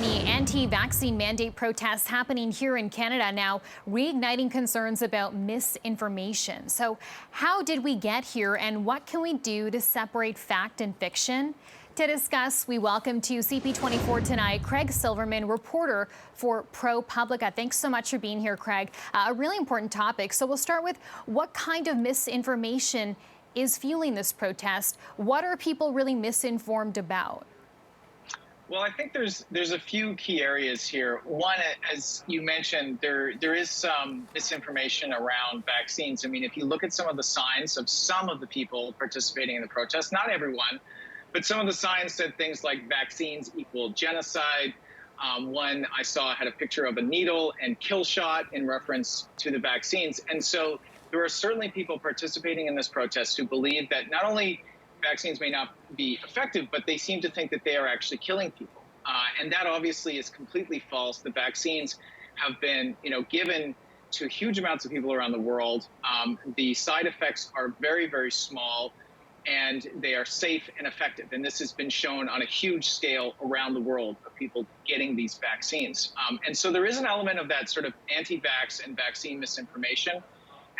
the anti-vaccine mandate protests happening here in Canada now, reigniting concerns about misinformation. So how did we get here, and what can we do to separate fact and fiction? To discuss, we welcome to CP24 tonight Craig Silverman, reporter for Publica. Thanks so much for being here, Craig. A really important topic. So we'll start with what kind of misinformation is fueling this protest? What are people really misinformed about? Well, I think there's a few key areas here. One, as you mentioned, there is some misinformation around vaccines. I mean, if you look at some of the signs of some of the people participating in the protest, not everyone, but some of the signs said things like vaccines equal genocide. One I saw had a picture of a needle and kill shot in reference to the vaccines. And so there are certainly people participating in this protest who believe that not only vaccines may not be effective, but they seem to think that they are actually killing people. And that obviously is completely false. The vaccines have been, given to huge amounts of people around the world. The side effects are very, very small, and they are safe and effective. And this has been shown on a huge scale around the world of people getting these vaccines. And so there is an element of that sort of anti-vax and vaccine misinformation.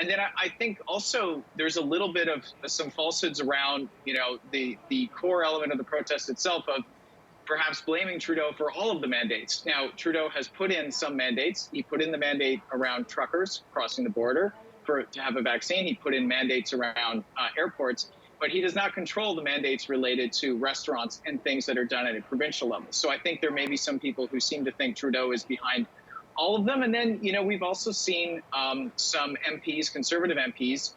And then I think also there's a little bit of some falsehoods around, the core element of the protest itself of perhaps blaming Trudeau for all of the mandates. Now, Trudeau has put in some mandates. He put in the mandate around truckers crossing the border to have a vaccine. He put in mandates around airports, but he does not control the mandates related to restaurants and things that are done at a provincial level. So I think there may be some people who seem to think Trudeau is behind all of them. And then, we've also seen some MPs, conservative MPs,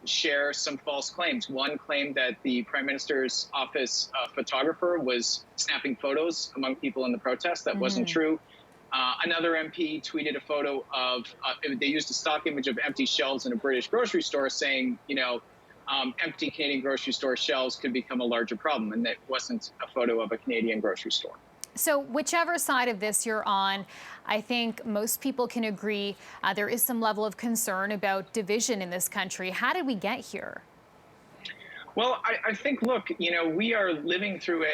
share some false claims. One claimed that the Prime Minister's office photographer was snapping photos among people in the protest. That wasn't true. Another MP tweeted a photo of, they used a stock image of empty shelves in a British grocery store saying, empty Canadian grocery store shelves could become a larger problem. And that wasn't a photo of a Canadian grocery store. So whichever side of this you're on, I think most people can agree there is some level of concern about division in this country. How did we get here? Well, I think, look, we are living through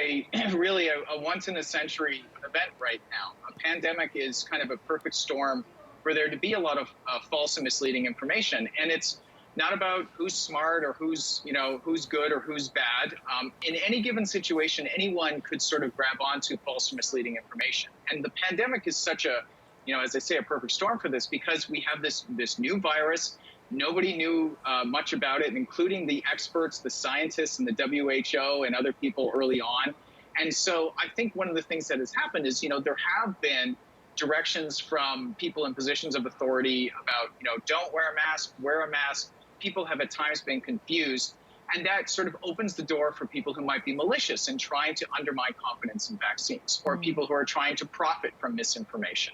really a once-in-a-century event right now. A pandemic is kind of a perfect storm for there to be a lot of false and misleading information. And it's not about who's smart or who's good or who's bad. In any given situation, anyone could sort of grab onto false or misleading information. And the pandemic is such a, as I say, a perfect storm for this because we have this new virus. Nobody knew much about it, including the experts, the scientists, and the WHO and other people early on. And so I think one of the things that has happened is, there have been directions from people in positions of authority about, don't wear a mask, wear a mask. People have at times been confused, and that sort of opens the door for people who might be malicious and trying to undermine confidence in vaccines, or people who are trying to profit from misinformation.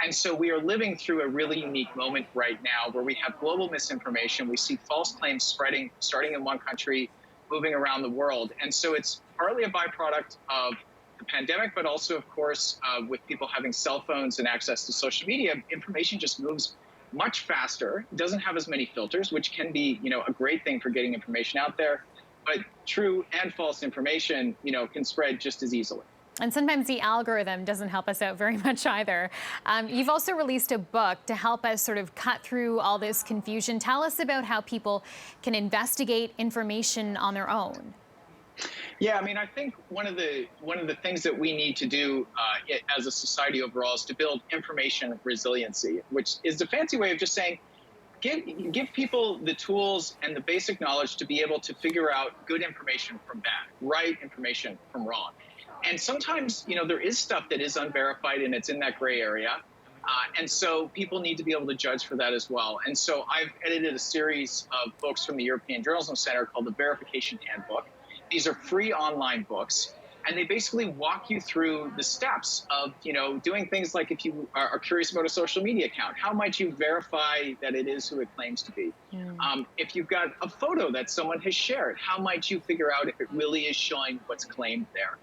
And so we are living through a really unique moment right now where we have global misinformation. We see false claims spreading, starting in one country, moving around the world. And so it's partly a byproduct of the pandemic, but also, of course, with people having cell phones and access to social media, information just moves much faster, doesn't have as many filters, which can be, a great thing for getting information out there. But true and false information, can spread just as easily. And sometimes the algorithm doesn't help us out very much either. You've also released a book to help us sort of cut through all this confusion. Tell us about how people can investigate information on their own. Yeah, I mean, I think one of the things that we need to do as a society overall is to build information resiliency, which is the fancy way of just saying, give people the tools and the basic knowledge to be able to figure out good information from bad, right information from wrong. And sometimes, there is stuff that is unverified and it's in that gray area. And so people need to be able to judge for that as well. And so I've edited a series of books from the European Journalism Center called the Verification Handbook. These are free online books, and they basically walk you through the steps of, doing things like if you are curious about a social media account, how might you verify that it is who it claims to be? If you've got a photo that someone has shared, how might you figure out if it really is showing what's claimed there?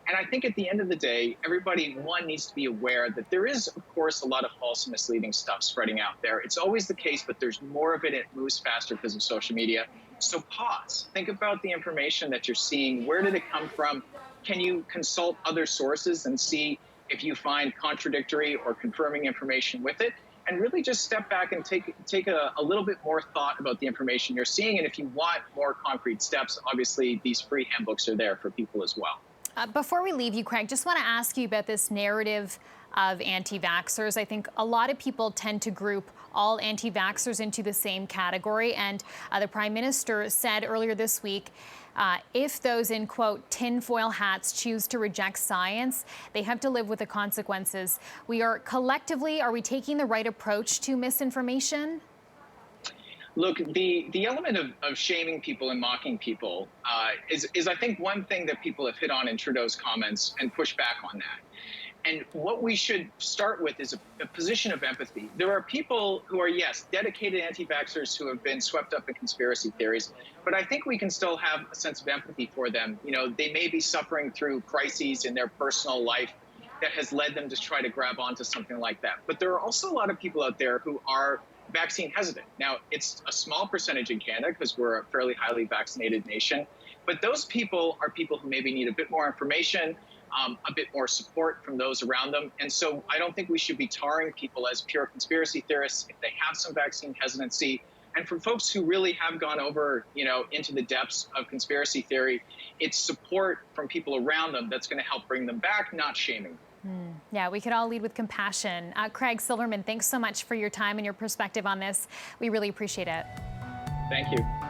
And I think at the end of the day, everybody, one, needs to be aware that there is, of course, a lot of false and misleading stuff spreading out there. It's always the case, but there's more of it. It moves faster because of social media. So pause. Think about the information that you're seeing. Where did it come from? Can you consult other sources and see if you find contradictory or confirming information with it, and really just step back and take a little bit more thought about the information you're seeing. And if you want more concrete steps, obviously these free handbooks are there for people as well. Before we leave you, Craig, just want to ask you about this narrative of anti-vaxxers. I think a lot of people tend to group all anti-vaxxers into the same category. And the Prime Minister said earlier this week, if those in, quote, tinfoil hats choose to reject science, they have to live with the consequences. Are we taking the right approach to misinformation? Look, the element of shaming people and mocking people is, I think, one thing that people have hit on in Trudeau's comments and push back on that. And what we should start with is a position of empathy. There are people who are, yes, dedicated anti-vaxxers who have been swept up in conspiracy theories, but I think we can still have a sense of empathy for them. You know, they may be suffering through crises in their personal life that has led them to try to grab onto something like that. But there are also a lot of people out there who are vaccine hesitant. Now, it's a small percentage in Canada because we're a fairly highly vaccinated nation, but those people are people who maybe need a bit more information, a bit more support from those around them. And so I don't think we should be tarring people as pure conspiracy theorists if they have some vaccine hesitancy. And for folks who really have gone over, into the depths of conspiracy theory, it's support from people around them that's going to help bring them back, not shaming. Yeah, we could all lead with compassion. Craig Silverman, thanks so much for your time and your perspective on this. We really appreciate it. Thank you.